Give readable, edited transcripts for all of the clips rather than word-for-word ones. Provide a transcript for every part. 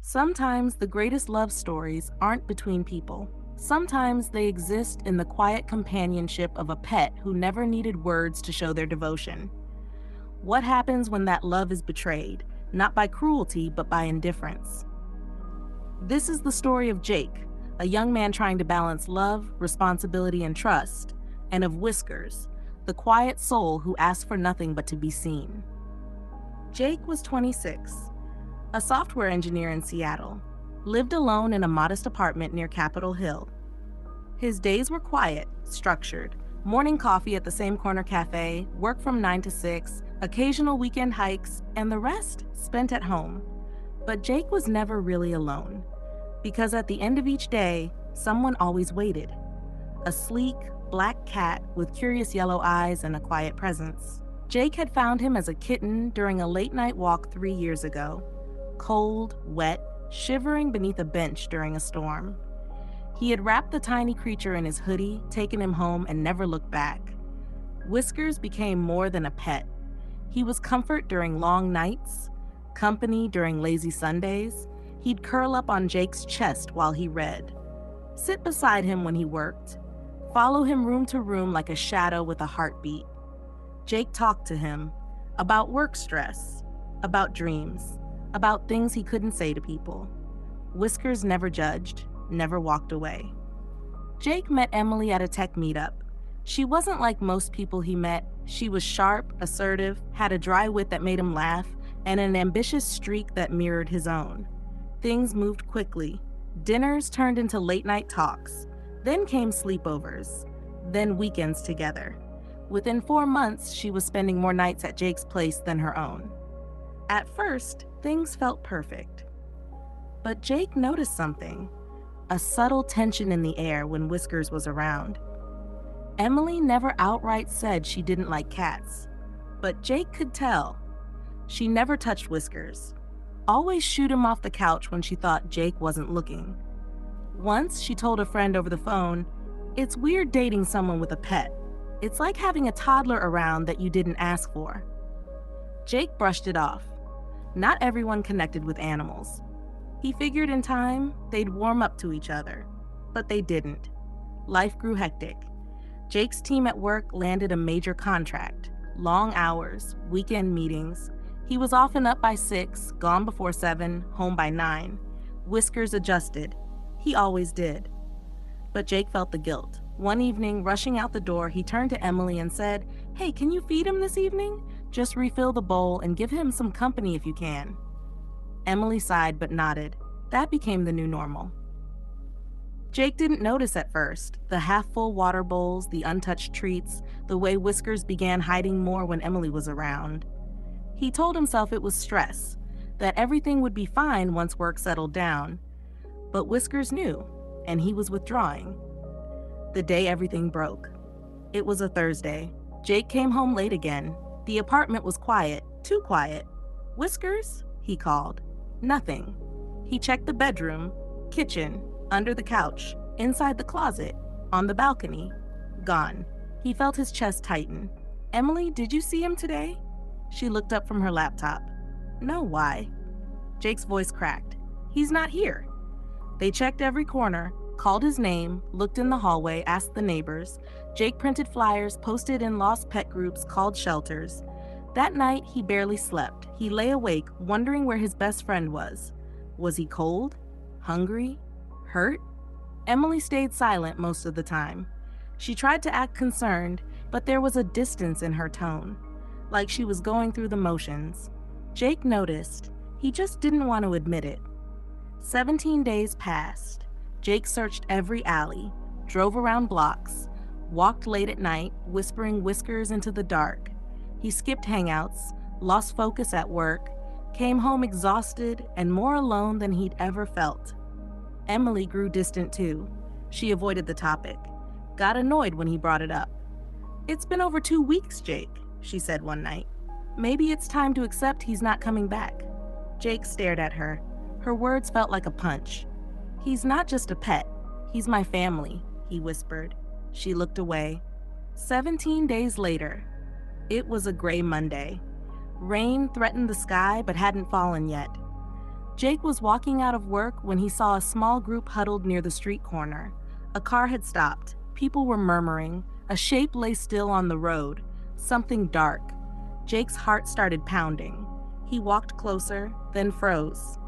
Sometimes the greatest love stories aren't between people. Sometimes they exist in the quiet companionship of a pet who never needed words to show their devotion. What happens when that love is betrayed, not by cruelty, but by indifference? This is the story of Jake, a young man trying to balance love, responsibility, and trust, and of Whiskers, the quiet soul who asked for nothing but to be seen. Jake was 26, a software engineer in Seattle, lived alone in a modest apartment near Capitol Hill. His days were quiet, structured, morning coffee at the same corner cafe, work from 9 to 6, occasional weekend hikes, and the rest spent at home. But Jake was never really alone, because at the end of each day, someone always waited. A sleek, black cat with curious yellow eyes and a quiet presence. Jake had found him as a kitten during a late-night walk 3 years ago. Cold, wet, shivering beneath a bench during a storm. He had wrapped the tiny creature in his hoodie, taken him home, and never looked back. Whiskers became more than a pet. He was comfort during long nights, company during lazy Sundays. He'd curl up on Jake's chest while he read, sit beside him when he worked, follow him room to room like a shadow with a heartbeat. Jake talked to him about work stress, about dreams, about things he couldn't say to people. Whiskers never judged, never walked away. Jake met Emily at a tech meetup. She wasn't like most people he met. She was sharp, assertive, had a dry wit that made him laugh, and an ambitious streak that mirrored his own. Things moved quickly. Dinners turned into late-night talks. Then came sleepovers. Then weekends together. Within 4 months, she was spending more nights at Jake's place than her own. At first, things felt perfect. But Jake noticed something, a subtle tension in the air when Whiskers was around. Emily never outright said she didn't like cats, but Jake could tell. She never touched Whiskers, always shooed him off the couch when she thought Jake wasn't looking. Once, she told a friend over the phone, "It's weird dating someone with a pet. It's like having a toddler around that you didn't ask for." Jake brushed it off. Not everyone connected with animals. He figured in time they'd warm up to each other, but they didn't. Life grew hectic. Jake's team at work landed a major contract, long hours, weekend meetings. He was often up by 6, gone before 7, home by 9. Whiskers adjusted. He always did. But Jake felt the guilt. One evening, rushing out the door, he turned to Emily and said, "Hey, can you feed him this evening? Just refill the bowl and give him some company if you can." Emily sighed but nodded. That became the new normal. Jake didn't notice at first, the half-full water bowls, the untouched treats, the way Whiskers began hiding more when Emily was around. He told himself it was stress, that everything would be fine once work settled down. But Whiskers knew, and he was withdrawing. The day everything broke. It was a Thursday. Jake came home late again. The apartment was quiet, too quiet. "Whiskers?" he called. Nothing. He checked the bedroom, kitchen, under the couch, inside the closet, on the balcony. Gone. He felt his chest tighten. "Emily, did you see him today?" She looked up from her laptop. "No, why?" Jake's voice cracked. "He's not here." They checked every corner, called his name, looked in the hallway, asked the neighbors. Jake printed flyers, posted in lost pet groups, called shelters. That night, he barely slept. He lay awake, wondering where his best friend was. Was he cold? Hungry? Hurt? Emily stayed silent most of the time. She tried to act concerned, but there was a distance in her tone, like she was going through the motions. Jake noticed. He just didn't want to admit it. 17 days passed. Jake searched every alley, drove around blocks, walked late at night, whispering Whiskers into the dark. He skipped hangouts, lost focus at work, came home exhausted and more alone than he'd ever felt. Emily grew distant too. She avoided the topic, got annoyed when he brought it up. "It's been over 2 weeks, Jake," she said one night. "Maybe it's time to accept he's not coming back." Jake stared at her. Her words felt like a punch. "He's not just a pet. He's my family," he whispered. She looked away. 17 days later. It was a gray Monday. Rain threatened the sky but hadn't fallen yet. Jake was walking out of work when he saw a small group huddled near the street corner. A car had stopped. People were murmuring. A shape lay still on the road. Something dark. Jake's heart started pounding. He walked closer, then froze.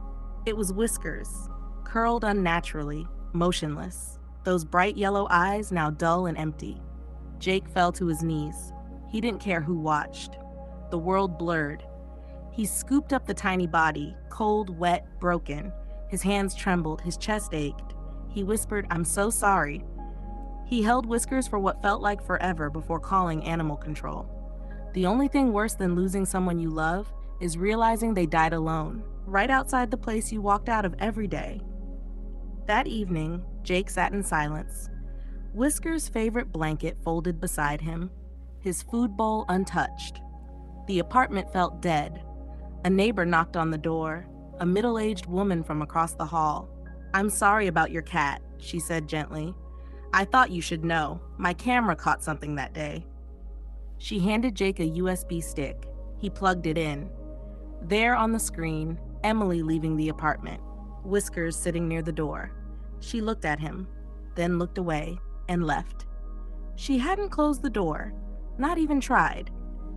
It was Whiskers, curled unnaturally, motionless, those bright yellow eyes now dull and empty. Jake fell to his knees. He didn't care who watched. The world blurred. He scooped up the tiny body, cold, wet, broken. His hands trembled, his chest ached. He whispered, "I'm so sorry." He held Whiskers for what felt like forever before calling animal control. The only thing worse than losing someone you love is realizing they died alone, right outside the place you walked out of every day. That evening, Jake sat in silence. Whiskers' favorite blanket folded beside him, his food bowl untouched. The apartment felt dead. A neighbor knocked on the door, a middle-aged woman from across the hall. "I'm sorry about your cat," she said gently. "I thought you should know. My camera caught something that day." She handed Jake a USB stick. He plugged it in. There on the screen, Emily leaving the apartment, Whiskers sitting near the door. She looked at him, then looked away and left. She hadn't closed the door, not even tried.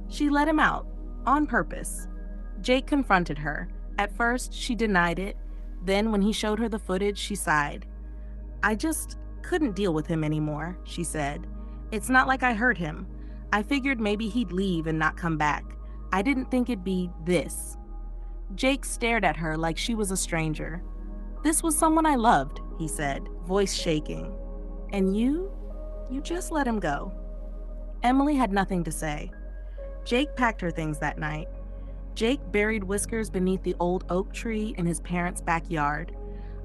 She let him out, on purpose. Jake confronted her. At first, she denied it. Then, when he showed her the footage, she sighed. "I just couldn't deal with him anymore," she said. "It's not like I hurt him. I figured maybe he'd leave and not come back. I didn't think it'd be this." Jake stared at her like she was a stranger. "This was someone I loved," he said, voice shaking. "And you just let him go." Emily had nothing to say. Jake packed her things that night. Jake buried Whiskers beneath the old oak tree in his parents' backyard,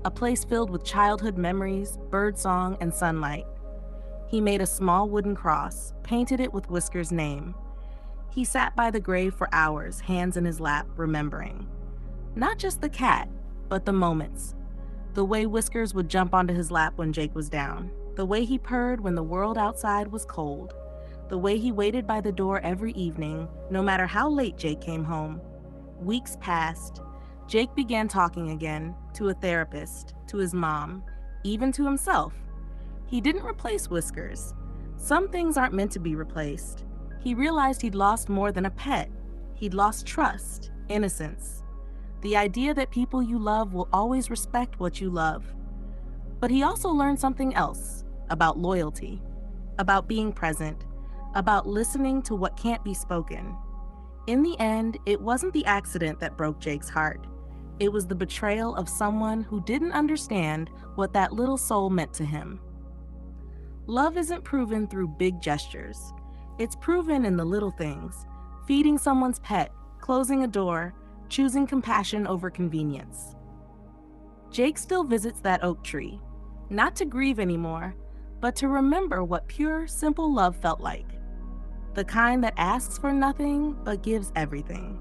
a place filled with childhood memories, birdsong, and sunlight. He made a small wooden cross, painted it with Whiskers' name. He sat by the grave for hours, hands in his lap, remembering. Not just the cat, but the moments. The way Whiskers would jump onto his lap when Jake was down. The way he purred when the world outside was cold. The way he waited by the door every evening, no matter how late Jake came home. Weeks passed. Jake began talking again, to a therapist, to his mom, even to himself. He didn't replace Whiskers. Some things aren't meant to be replaced. He realized he'd lost more than a pet. He'd lost trust, innocence. The idea that people you love will always respect what you love. But he also learned something else, about loyalty, about being present, about listening to what can't be spoken. In the end, it wasn't the accident that broke Jake's heart. It was the betrayal of someone who didn't understand what that little soul meant to him. Love isn't proven through big gestures. It's proven in the little things: feeding someone's pet, closing a door, choosing compassion over convenience. Jake still visits that oak tree, not to grieve anymore, but to remember what pure, simple love felt like. The kind that asks for nothing but gives everything.